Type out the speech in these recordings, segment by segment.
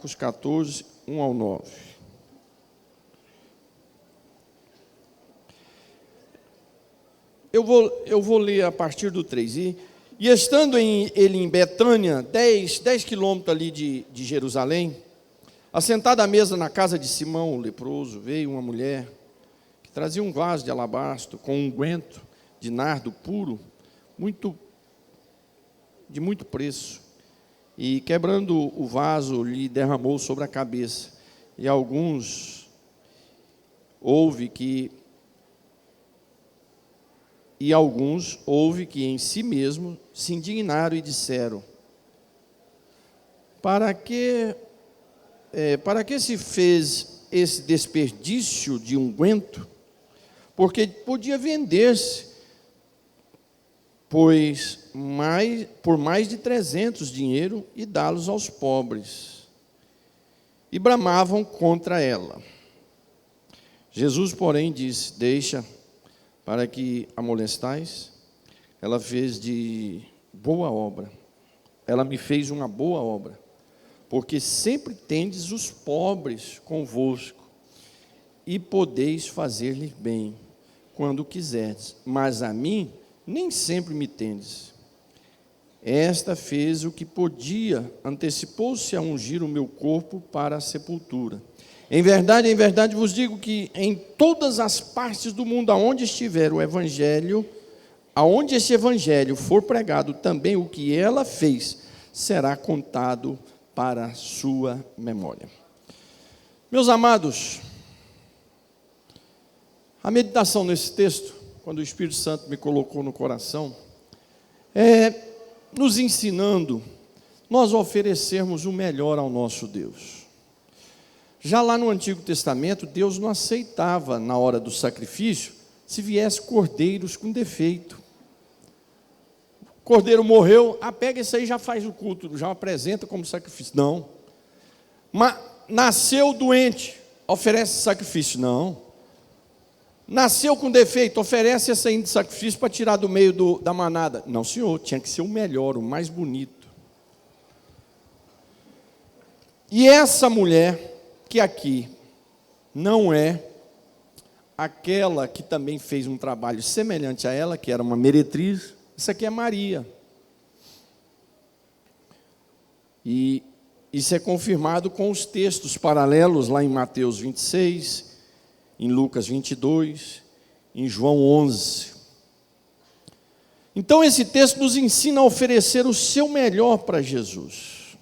Marcos 14, 1 ao 9. Eu vou ler a partir do 3. E estando ele em Betânia, 10 quilômetros ali de Jerusalém, assentado à mesa na casa de Simão, o leproso, veio uma mulher que trazia um vaso de alabastro com um unguento de nardo puro, de muito preço. E quebrando o vaso, lhe derramou sobre a cabeça. E alguns houve que em si mesmo se indignaram e disseram: para que se fez esse desperdício de unguento? Porque podia vender-se, por mais de 300 dinheiro e dá-los aos pobres. E bramavam contra ela. Jesus, porém, disse: deixa, para que a molestais. Ela fez de boa obra. Ela me fez uma boa obra, porque sempre tendes os pobres convosco, e podeis fazer-lhes bem, quando quiserdes, mas a mim nem sempre me tendes. Esta fez o que podia, antecipou-se a ungir o meu corpo para a sepultura. Em verdade vos digo que em todas as partes do mundo, aonde estiver o evangelho, aonde esse evangelho for pregado, também o que ela fez será contado para a sua memória. Meus amados, a meditação nesse texto, quando o Espírito Santo me colocou no coração, é nos ensinando nós oferecermos o melhor ao nosso Deus. Já lá no Antigo Testamento, Deus não aceitava, na hora do sacrifício, se viesse cordeiros com defeito. O cordeiro morreu, pega esse aí, já faz o culto, já apresenta como sacrifício. Não. Mas nasceu doente, oferece sacrifício. Não. Nasceu com defeito, oferece esse aí de sacrifício para tirar do meio da manada. Não, senhor, tinha que ser o melhor, o mais bonito. E essa mulher, que aqui não é aquela que também fez um trabalho semelhante a ela, que era uma meretriz, essa aqui é Maria. E isso é confirmado com os textos paralelos lá em Mateus 26, em Lucas 22, em João 11. Então esse texto nos ensina a oferecer o seu melhor para Jesus.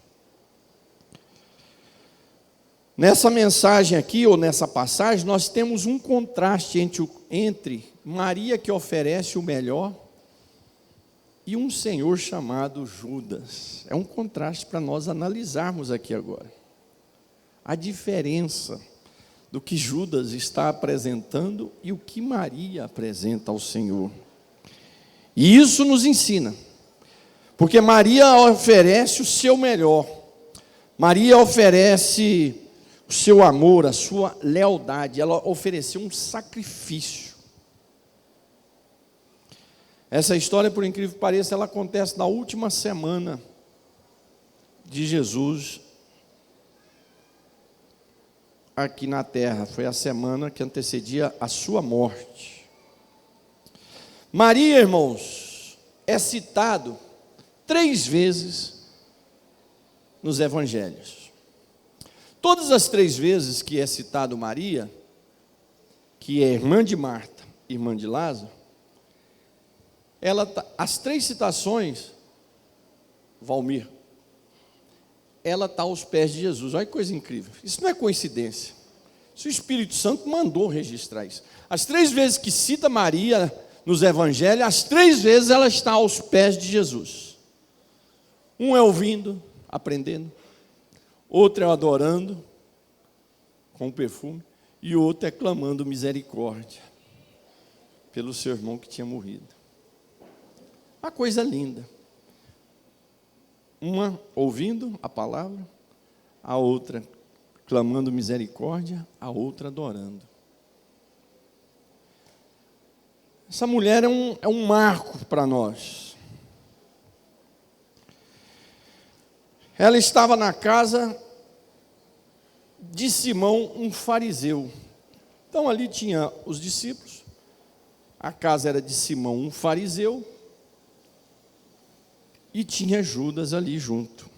Nessa mensagem aqui, ou nessa passagem, nós temos um contraste entre Maria, que oferece o melhor, e um senhor chamado Judas. É um contraste para nós analisarmos aqui agora. A diferença do que Judas está apresentando e o que Maria apresenta ao Senhor. E isso nos ensina, porque Maria oferece o seu melhor. Maria oferece o seu amor, a sua lealdade. Ela ofereceu um sacrifício. Essa história, por incrível que pareça, ela acontece na última semana de Jesus aqui na terra. Foi a semana que antecedia a sua morte. Maria, irmãos, é citado 3 vezes nos evangelhos. Todas as 3 vezes que é citado Maria, que é irmã de Marta, irmã de Lázaro, as 3 citações, Valmir, ela está aos pés de Jesus. Olha que coisa incrível. Isso não é coincidência. Isso o Espírito Santo mandou registrar isso. As 3 vezes que cita Maria nos evangelhos, as 3 vezes ela está aos pés de Jesus. Um é ouvindo, aprendendo. Outro é adorando, com perfume. E o outro é clamando misericórdia pelo seu irmão que tinha morrido. Uma coisa linda. Uma ouvindo a palavra, a outra clamando misericórdia, a outra adorando. Essa mulher é um marco para nós. Ela estava na casa de Simão, um fariseu. Então ali tinha os discípulos, a casa era de Simão, um fariseu, e tinha Judas ali junto.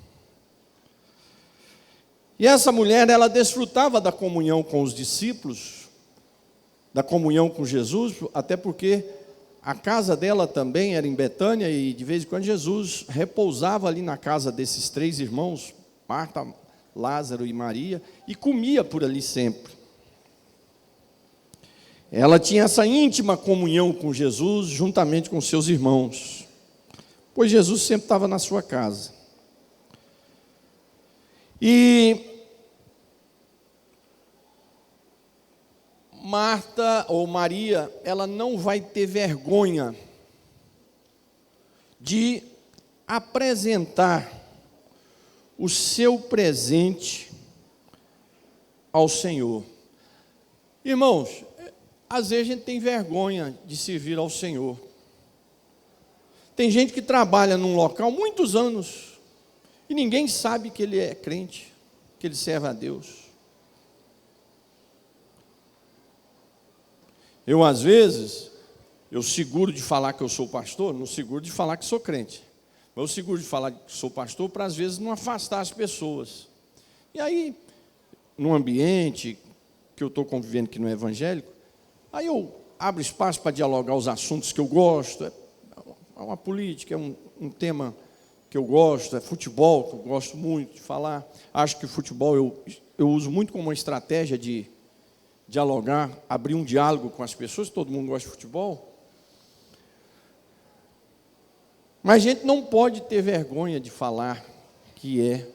E essa mulher, ela desfrutava da comunhão com os discípulos, da comunhão com Jesus, até porque a casa dela também era em Betânia, e de vez em quando Jesus repousava ali na casa desses três irmãos, Marta, Lázaro e Maria, e comia por ali sempre. Ela tinha essa íntima comunhão com Jesus, juntamente com seus irmãos, pois Jesus sempre estava na sua casa. E Marta, ou Maria, ela não vai ter vergonha de apresentar o seu presente ao Senhor. Irmãos, às vezes a gente tem vergonha de servir ao Senhor. Tem gente que trabalha num local muitos anos e ninguém sabe que ele é crente, que ele serve a Deus. Eu, às vezes, eu seguro de falar que eu sou pastor, não seguro de falar que sou crente. Mas eu seguro de falar que sou pastor para, às vezes, não afastar as pessoas. E aí, num ambiente que eu estou convivendo que não é evangélico, aí eu abro espaço para dialogar os assuntos que eu gosto. É uma política, é um tema que eu gosto, é futebol, que eu gosto muito de falar. Acho que o futebol eu uso muito como uma estratégia de dialogar, abrir um diálogo com as pessoas. Todo mundo gosta de futebol. Mas a gente não pode ter vergonha de falar que é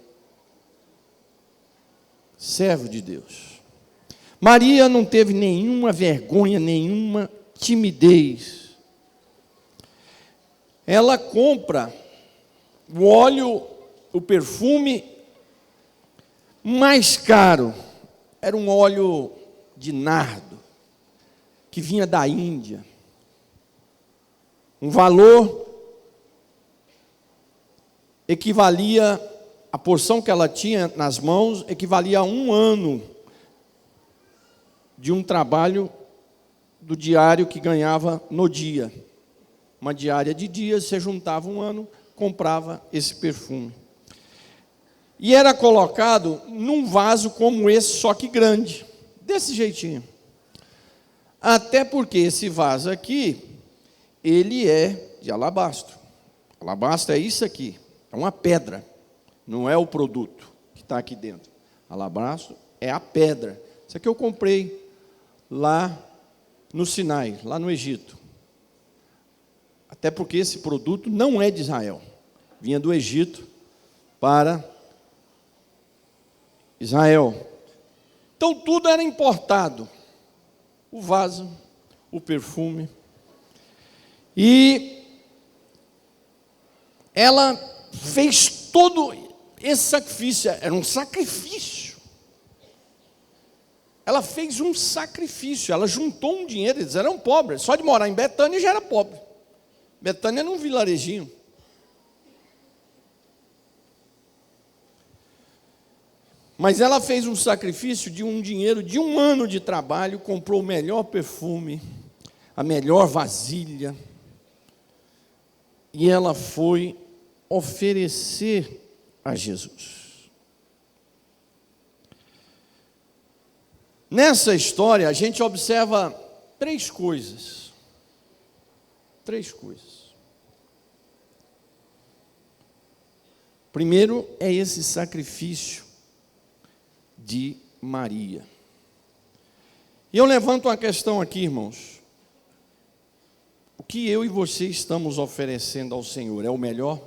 servo de Deus. Maria não teve nenhuma vergonha, nenhuma timidez. Ela compra o óleo, o perfume mais caro. Era um óleo de nardo, que vinha da Índia. Um valor equivalia, a porção que ela tinha nas mãos, equivalia a 1 ano de um trabalho do diário que ganhava no dia. Uma diária de dias, você juntava 1 ano, comprava esse perfume. E era colocado num vaso como esse, só que grande, desse jeitinho. Até porque esse vaso aqui, ele é de alabastro. Alabastro é isso aqui, é uma pedra, não é o produto que está aqui dentro. Alabastro é a pedra. Isso aqui eu comprei lá no Sinai, lá no Egito. Até porque esse produto não é de Israel. Vinha do Egito para Israel. Então tudo era importado. O vaso, o perfume. E ela fez todo esse sacrifício. Era um sacrifício. Ela fez um sacrifício. Ela juntou um dinheiro. Eles eram pobres. Só de morar em Betânia já era pobre. Betânia era um vilarejinho. Mas ela fez um sacrifício de um dinheiro de 1 ano de trabalho, comprou o melhor perfume, a melhor vasilha, e ela foi oferecer a Jesus. Nessa história, a gente observa 3 coisas. 3 coisas. Primeiro é esse sacrifício de Maria. E eu levanto uma questão aqui, irmãos. O que eu e você estamos oferecendo ao Senhor é o melhor?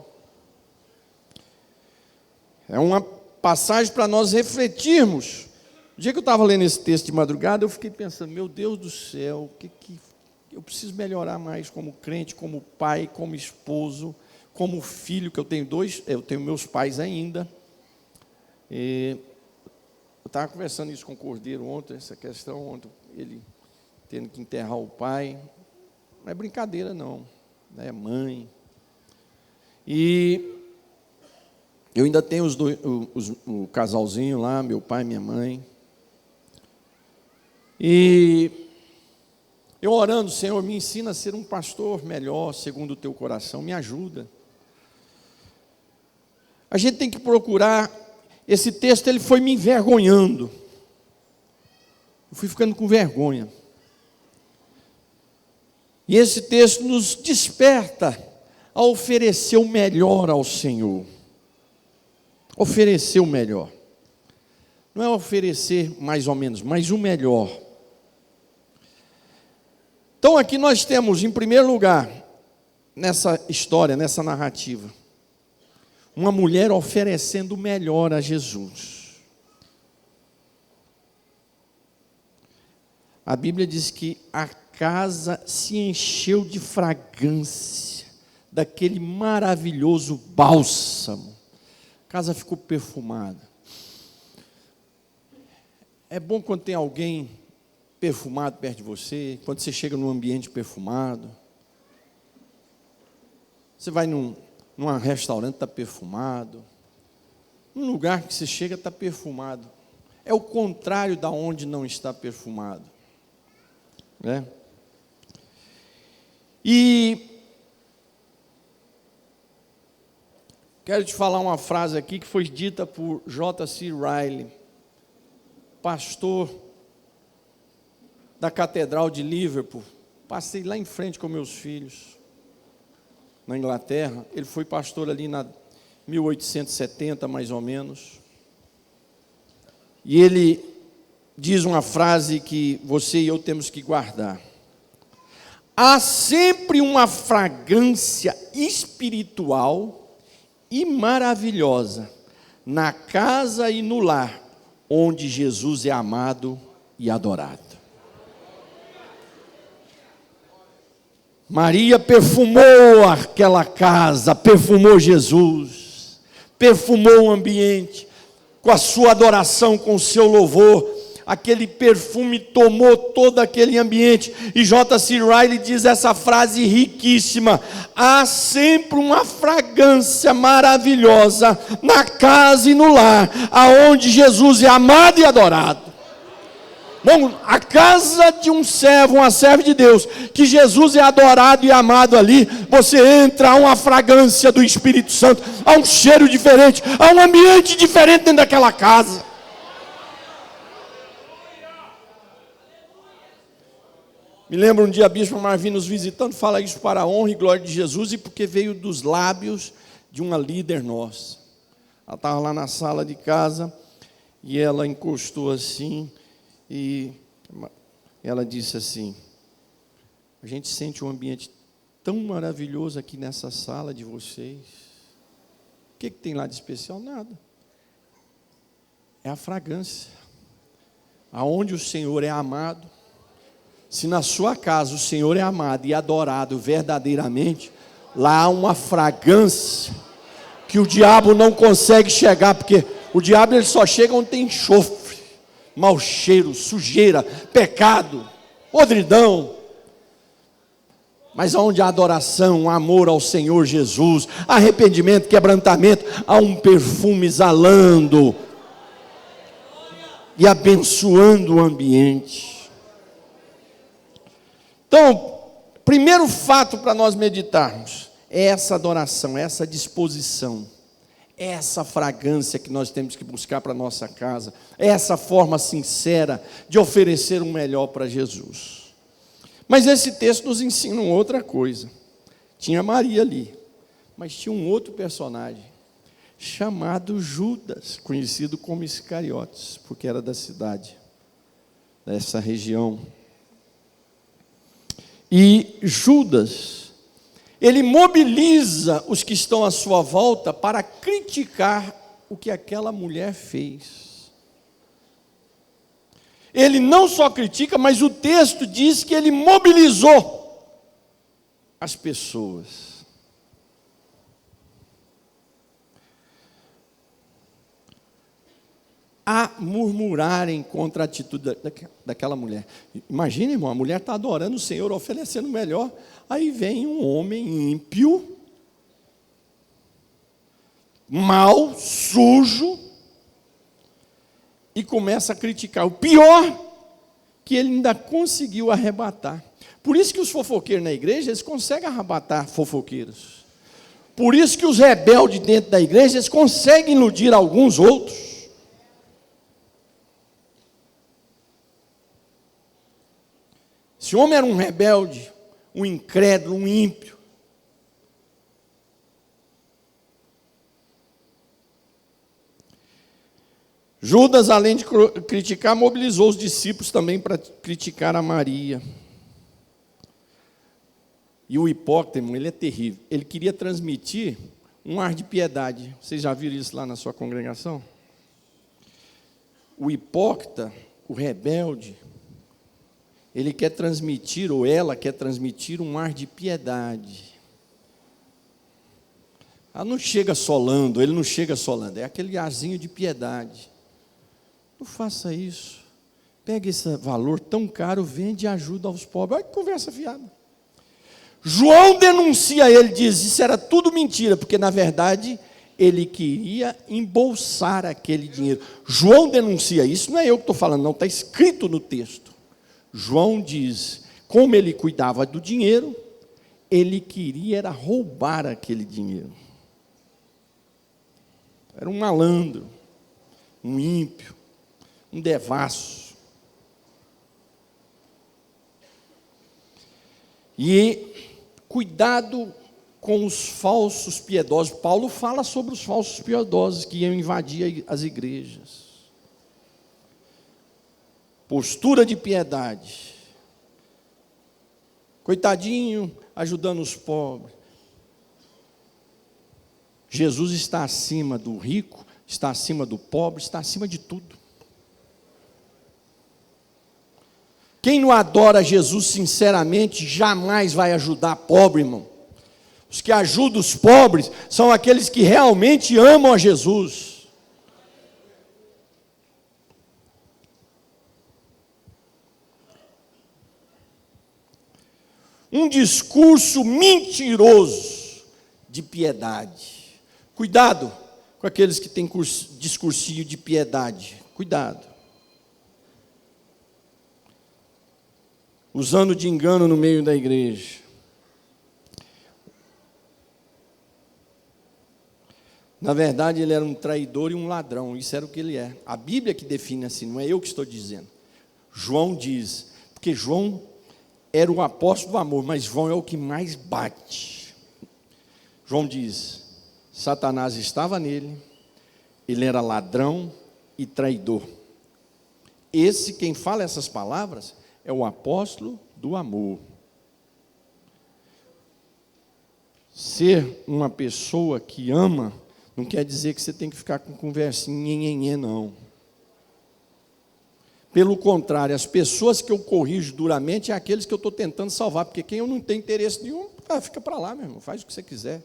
É uma passagem para nós refletirmos. O dia que eu estava lendo esse texto de madrugada, eu fiquei pensando, meu Deus do céu, o que eu preciso melhorar mais como crente, como pai, como esposo, como filho, que eu tenho 2, eu tenho meus pais ainda. Eu estava conversando isso com o Cordeiro ontem, essa questão, ontem, ele tendo que enterrar o pai. Não é brincadeira não, é mãe. E eu ainda tenho o casalzinho lá, meu pai e minha mãe. E eu orando, Senhor, me ensina a ser um pastor melhor, segundo o teu coração, me ajuda. A gente tem que procurar, esse texto ele foi me envergonhando. Eu fui ficando com vergonha. E esse texto nos desperta a oferecer o melhor ao Senhor. Oferecer o melhor. Não é oferecer mais ou menos, mas o melhor. Então aqui nós temos, em primeiro lugar, nessa história, nessa narrativa, uma mulher oferecendo o melhor a Jesus. A Bíblia diz que a casa se encheu de fragrância, daquele maravilhoso bálsamo. A casa ficou perfumada. É bom quando tem alguém perfumado perto de você, quando você chega num ambiente perfumado. Você vai num restaurante, está perfumado. Num lugar que você chega, está perfumado. É o contrário da onde não está perfumado. Né? E quero te falar uma frase aqui que foi dita por J.C. Ryle, pastor da Catedral de Liverpool. Passei lá em frente com meus filhos, na Inglaterra. Ele foi pastor ali na 1870, mais ou menos. E ele diz uma frase que você e eu temos que guardar. Há sempre uma fragrância espiritual e maravilhosa na casa e no lar onde Jesus é amado e adorado. Maria perfumou aquela casa, perfumou Jesus, perfumou o ambiente com a sua adoração, com o seu louvor. Aquele perfume tomou todo aquele ambiente. E J.C. Ryle diz essa frase riquíssima: há sempre uma fragrância maravilhosa na casa e no lar, aonde Jesus é amado e adorado. Bom, a casa de um servo, uma serva de Deus, que Jesus é adorado e amado ali, você entra, há uma fragrância do Espírito Santo, há um cheiro diferente, há um ambiente diferente dentro daquela casa. Me lembro um dia a Bispa Marvin nos visitando, fala isso para a honra e glória de Jesus, e porque veio dos lábios de uma líder nossa. Ela estava lá na sala de casa, e ela encostou assim, e ela disse assim: a gente sente um ambiente tão maravilhoso aqui nessa sala de vocês. O que tem lá de especial? Nada. É a fragrância. Aonde o Senhor é amado. Se na sua casa o Senhor é amado e adorado verdadeiramente, lá há uma fragrância que o diabo não consegue chegar, porque o diabo ele só chega onde tem enxofre, mau cheiro, sujeira, pecado, podridão. Mas onde há adoração, amor ao Senhor Jesus, arrependimento, quebrantamento, há um perfume exalando e abençoando o ambiente. Então, primeiro fato para nós meditarmos é essa adoração, essa disposição, essa fragrância que nós temos que buscar para a nossa casa, essa forma sincera de oferecer o melhor para Jesus. Mas esse texto nos ensina uma outra coisa. Tinha Maria ali, mas tinha um outro personagem, chamado Judas, conhecido como Iscariotes, porque era da cidade, dessa região. E Judas, ele mobiliza os que estão à sua volta para criticar o que aquela mulher fez. Ele não só critica, mas o texto diz que ele mobilizou as pessoas. A murmurarem contra a atitude daquela mulher. Imagina, irmão, a mulher está adorando o Senhor, oferecendo o melhor. Aí vem um homem ímpio, mau, sujo, e começa a criticar. O pior, que ele ainda conseguiu arrebatar. Por isso que os fofoqueiros na igreja, eles conseguem arrebatar fofoqueiros. Por isso que os rebeldes dentro da igreja, eles conseguem iludir alguns outros. Esse homem era um rebelde, um incrédulo, um ímpio. Judas, além de criticar, mobilizou os discípulos também para criticar a Maria. E o hipócrita, ele é terrível. Ele queria transmitir um ar de piedade. Vocês já viram isso lá na sua congregação? O hipócrita, o rebelde, ele quer transmitir, ou ela quer transmitir um ar de piedade. Ela não chega solando, ele não chega solando, é aquele arzinho de piedade. Não faça isso. Pega esse valor tão caro, vende e ajuda aos pobres. Olha que conversa fiada. João denuncia ele, diz, isso era tudo mentira, porque na verdade ele queria embolsar aquele dinheiro. João denuncia isso, não é eu que estou falando, não, está escrito no texto. João diz, como ele cuidava do dinheiro, ele queria era roubar aquele dinheiro. Era um malandro, um ímpio, um devasso. E cuidado com os falsos piedosos. Paulo fala sobre os falsos piedosos que iam invadir as igrejas. Postura de piedade. Coitadinho, ajudando os pobres. Jesus está acima do rico, está acima do pobre, está acima de tudo. Quem não adora Jesus sinceramente, jamais vai ajudar pobre, irmão. Os que ajudam os pobres são aqueles que realmente amam a Jesus. Um discurso mentiroso de piedade. Cuidado com aqueles que têm discursinho de piedade. Cuidado. Usando de engano no meio da igreja. Na verdade, ele era um traidor e um ladrão, isso era o que ele é. A Bíblia que define assim, não é eu que estou dizendo. João diz, porque João era o apóstolo do amor, mas João é o que mais bate. João diz, Satanás estava nele, ele era ladrão e traidor. Esse, quem fala essas palavras, é o apóstolo do amor. Ser uma pessoa que ama, não quer dizer que você tem que ficar com conversinha, não. Pelo contrário, as pessoas que eu corrijo duramente é aqueles que eu estou tentando salvar, porque quem eu não tenho interesse nenhum, fica para lá, meu irmão, faz o que você quiser.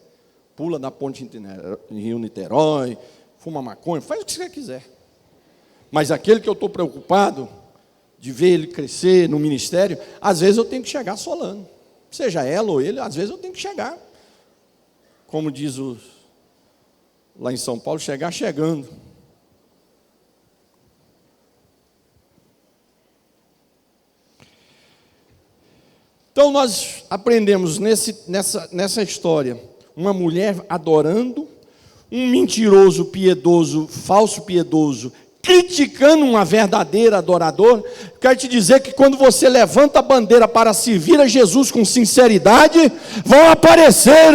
Pula da ponte Rio-Niterói, fuma maconha, faz o que você quiser. Mas aquele que eu estou preocupado de ver ele crescer no ministério, às vezes eu tenho que chegar solando. Seja ela ou ele, às vezes eu tenho que chegar. Como diz lá em São Paulo, chegar chegando. Então nós aprendemos nessa história, uma mulher adorando, um mentiroso piedoso, falso piedoso, criticando uma verdadeira adoradora. Quero te dizer que quando você levanta a bandeira para servir a Jesus com sinceridade, vão aparecer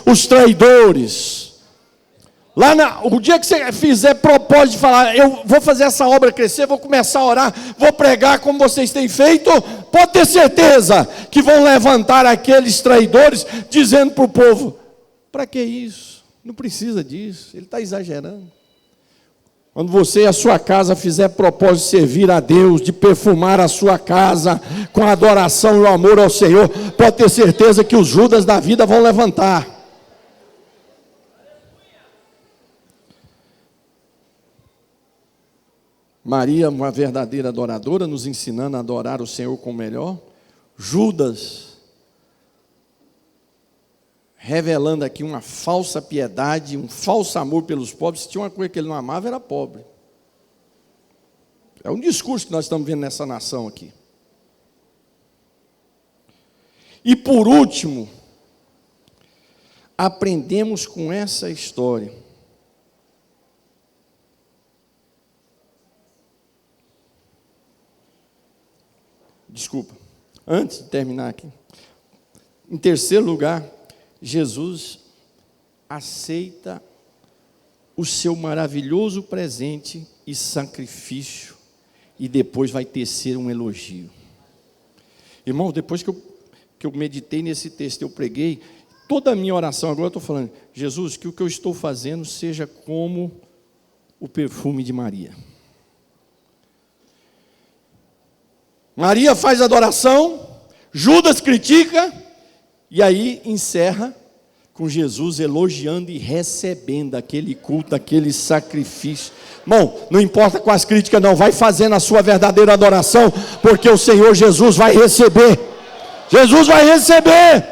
os traidores. O dia que você fizer propósito de falar, eu vou fazer essa obra crescer, vou começar a orar, vou pregar como vocês têm feito, pode ter certeza que vão levantar aqueles traidores, dizendo para o povo, para que isso? Não precisa disso, ele está exagerando. Quando você e a sua casa fizer propósito de servir a Deus, de perfumar a sua casa com a adoração e o amor ao Senhor, pode ter certeza que os Judas da vida vão levantar. Maria, uma verdadeira adoradora, nos ensinando a adorar o Senhor com o melhor. Judas, revelando aqui uma falsa piedade, um falso amor pelos pobres. Se tinha uma coisa que ele não amava, era pobre. É um discurso que nós estamos vendo nessa nação aqui. E por último, aprendemos com essa história antes de terminar aqui. Em terceiro lugar, Jesus aceita o seu maravilhoso presente e sacrifício, e depois vai tecer um elogio. Irmão, depois que eu meditei nesse texto, eu preguei, toda a minha oração agora eu estou falando, Jesus, que o que eu estou fazendo seja como o perfume de Maria. Maria faz adoração, Judas critica, e aí encerra com Jesus elogiando e recebendo aquele culto, aquele sacrifício. Irmão, não importa com as críticas não, vai fazendo a sua verdadeira adoração, porque o Senhor Jesus vai receber. Jesus vai receber.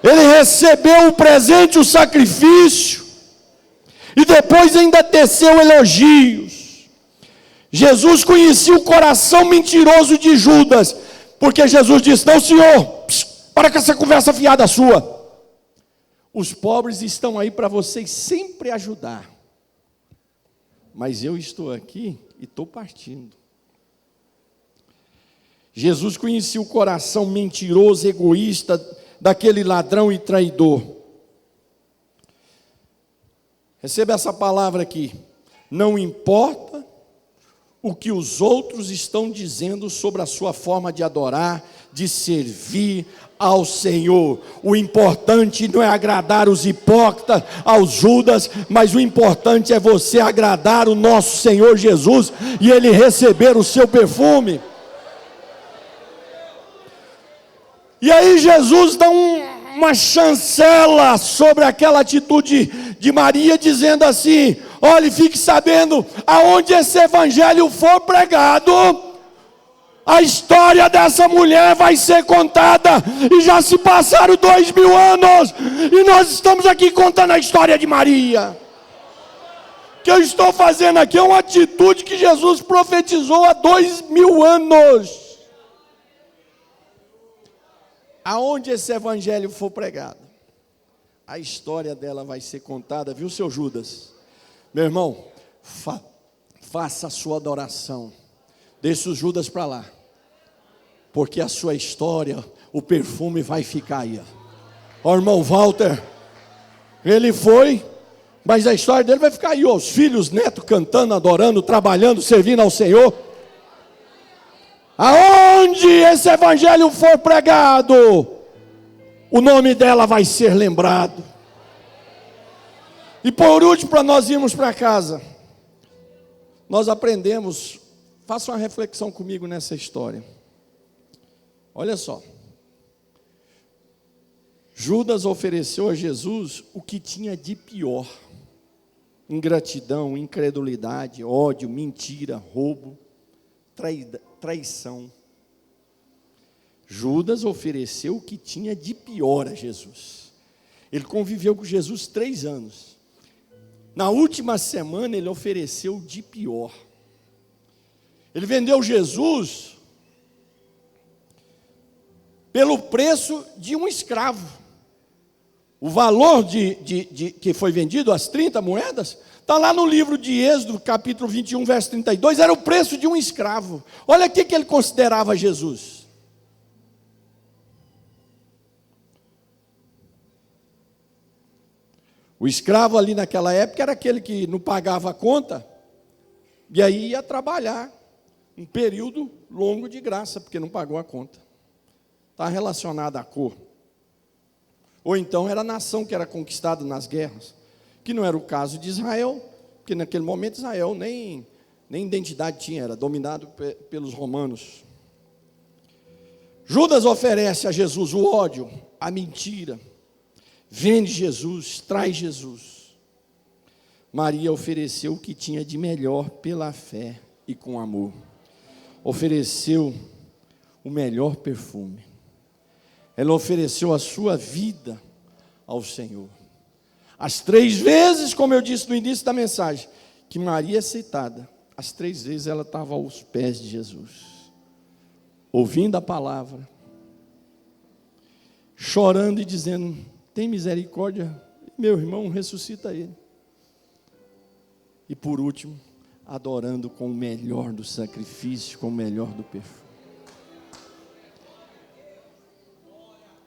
Ele recebeu o presente, o sacrifício, e depois ainda teceu elogios. Jesus conhecia o coração mentiroso de Judas, porque Jesus disse, não senhor, para com essa conversa fiada sua. Os pobres estão aí para vocês sempre ajudar, mas eu estou aqui e estou partindo. Jesus conhecia o coração mentiroso, egoísta, daquele ladrão e traidor. Receba essa palavra aqui. Não importa o que os outros estão dizendo sobre a sua forma de adorar, de servir ao Senhor. O importante não é agradar os hipócritas, aos Judas, mas o importante é você agradar o nosso Senhor Jesus e Ele receber o seu perfume. E aí Jesus dá uma chancela sobre aquela atitude de Maria, dizendo assim, olhe, fique sabendo, aonde esse evangelho for pregado, a história dessa mulher vai ser contada, e já se passaram 2000 anos, e nós estamos aqui contando a história de Maria. O que eu estou fazendo aqui é uma atitude que Jesus profetizou há 2000 anos. Aonde esse evangelho for pregado, a história dela vai ser contada, viu, seu Judas? Meu irmão, faça a sua adoração, deixe os Judas para lá, porque a sua história, o perfume vai ficar aí. Ó, irmão Walter, ele foi, mas a história dele vai ficar aí, ó, os filhos, netos cantando, adorando, trabalhando, servindo ao Senhor. Aonde esse evangelho for pregado, o nome dela vai ser lembrado. E por último, para nós irmos para casa, nós aprendemos, faça uma reflexão comigo nessa história. Olha só, Judas ofereceu a Jesus o que tinha de pior: ingratidão, incredulidade, ódio, mentira, roubo, traição. Judas ofereceu o que tinha de pior a Jesus. Ele conviveu com Jesus 3 anos. Na última semana ele ofereceu de pior. Ele vendeu Jesus pelo preço de um escravo. O valor que foi vendido, as 30 moedas, está lá no livro de Êxodo, capítulo 21, verso 32, era o preço de um escravo. Olha o que ele considerava Jesus. O escravo ali naquela época era aquele que não pagava a conta, e aí ia trabalhar um período longo de graça, porque não pagou a conta. Está relacionado à cor. Ou então era a nação que era conquistada nas guerras, que não era o caso de Israel, porque naquele momento Israel nem identidade tinha, era dominado pelos romanos. Judas oferece a Jesus o ódio, a mentira, vende Jesus, traz Jesus. Maria ofereceu o que tinha de melhor pela fé e com amor. Ofereceu o melhor perfume. Ela ofereceu a sua vida ao Senhor. As 3 vezes, como eu disse no início da mensagem, que Maria é citada, as 3 vezes ela estava aos pés de Jesus, ouvindo a palavra, chorando e dizendo: tem misericórdia, meu irmão, ressuscita ele. E por último, adorando com o melhor do sacrifício, com o melhor do perfume.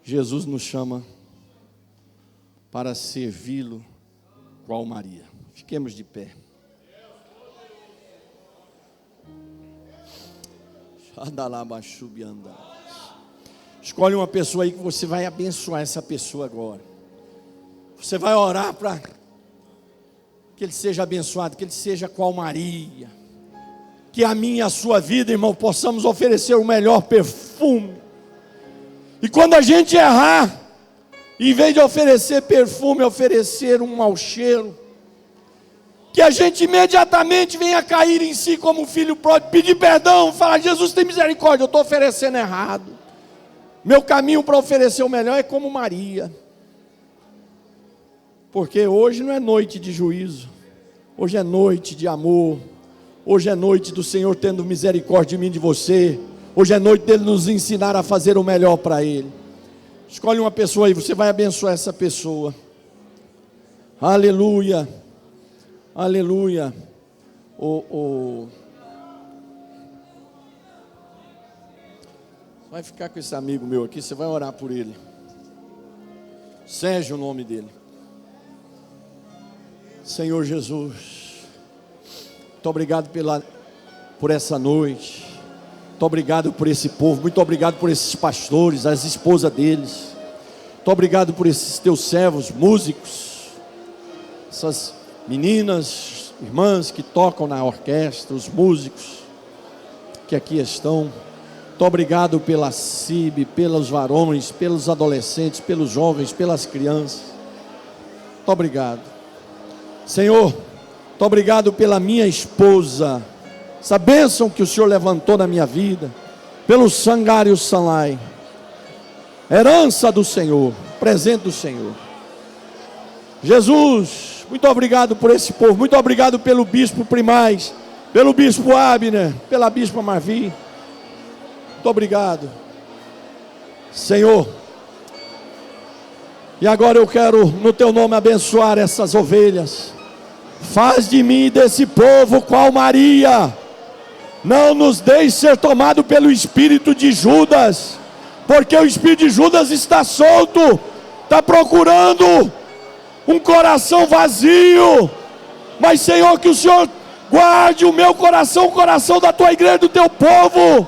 Jesus nos chama para servi-lo qual Maria. Fiquemos de pé. Escolhe uma pessoa aí que você vai abençoar essa pessoa agora. Você vai orar para que ele seja abençoado, que ele seja qual Maria. Que a minha e a sua vida, irmão, possamos oferecer o melhor perfume. E quando a gente errar, em vez de oferecer perfume, oferecer um mau cheiro, que a gente imediatamente venha cair em si como filho pródigo, pedir perdão, falar: Jesus, tem misericórdia, eu estou oferecendo errado. Meu caminho para oferecer o melhor é como Maria. Porque hoje não é noite de juízo, hoje é noite de amor, hoje é noite do Senhor tendo misericórdia de mim e de você, hoje é noite dele nos ensinar a fazer o melhor para ele. Escolhe uma pessoa aí, você vai abençoar essa pessoa. Aleluia, aleluia. Vai ficar com esse amigo meu aqui, você vai orar por ele. Sérgio, o nome dele. Senhor Jesus, muito obrigado por essa noite. Muito obrigado por esse povo. Muito obrigado por esses pastores, as esposas deles. Muito obrigado por esses teus servos, músicos, essas meninas, irmãs que tocam na orquestra, os músicos que aqui estão. Muito obrigado pela CIB, pelos varões, pelos adolescentes, pelos jovens, pelas crianças. Muito obrigado. Senhor, muito obrigado pela minha esposa, essa bênção que o Senhor levantou na minha vida, pelo Sangário Sanlai, herança do Senhor, presente do Senhor. Jesus, muito obrigado por esse povo, muito obrigado pelo bispo Primaz, pelo bispo Abner, pela bispa Marvi. Muito obrigado, Senhor. E agora eu quero, no teu nome, abençoar essas ovelhas. Faz de mim e desse povo qual Maria. Não nos deixe ser tomado pelo espírito de Judas, porque o espírito de Judas está solto, está procurando um coração vazio. Mas, Senhor, que o Senhor guarde o meu coração, o coração da tua igreja, do teu povo,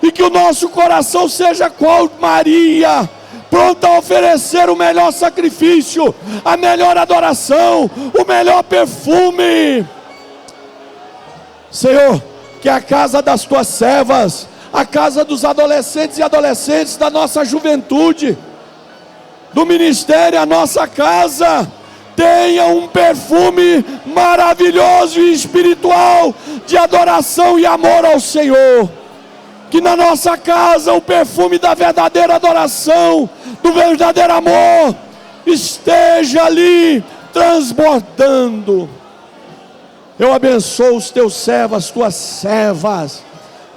e que o nosso coração seja qual Maria, pronta a oferecer o melhor sacrifício, a melhor adoração, o melhor perfume. Senhor, que a casa das tuas servas, a casa dos adolescentes e adolescentes da nossa juventude, do ministério, a nossa casa, tenha um perfume maravilhoso e espiritual, de adoração e amor ao Senhor. Que na nossa casa o perfume da verdadeira adoração, do verdadeiro amor, esteja ali transbordando. Eu abençoo os teus servos, as tuas servas,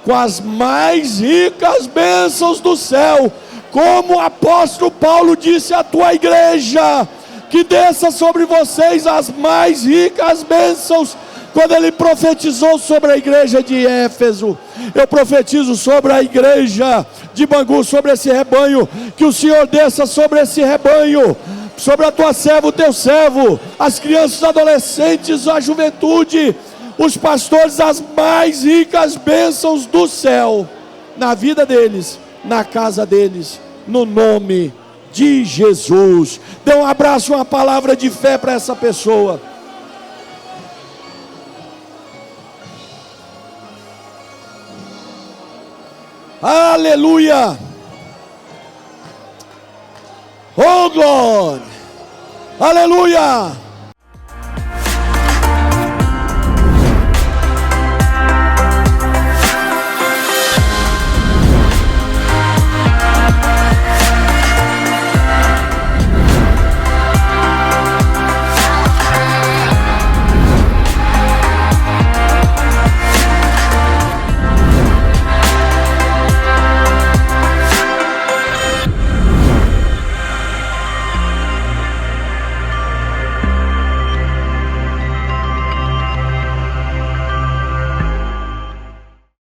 com as mais ricas bênçãos do céu, como o apóstolo Paulo disse à tua igreja, que desça sobre vocês as mais ricas bênçãos. Quando ele profetizou sobre a igreja de Éfeso, eu profetizo sobre a igreja de Bangu, sobre esse rebanho, que o Senhor desça sobre esse rebanho, sobre a tua serva, o teu servo, as crianças, os adolescentes, a juventude, os pastores, as mais ricas bênçãos do céu, na vida deles, na casa deles, no nome de Jesus. Dê um abraço, uma palavra de fé para essa pessoa. Aleluia! Oh glória! Aleluia!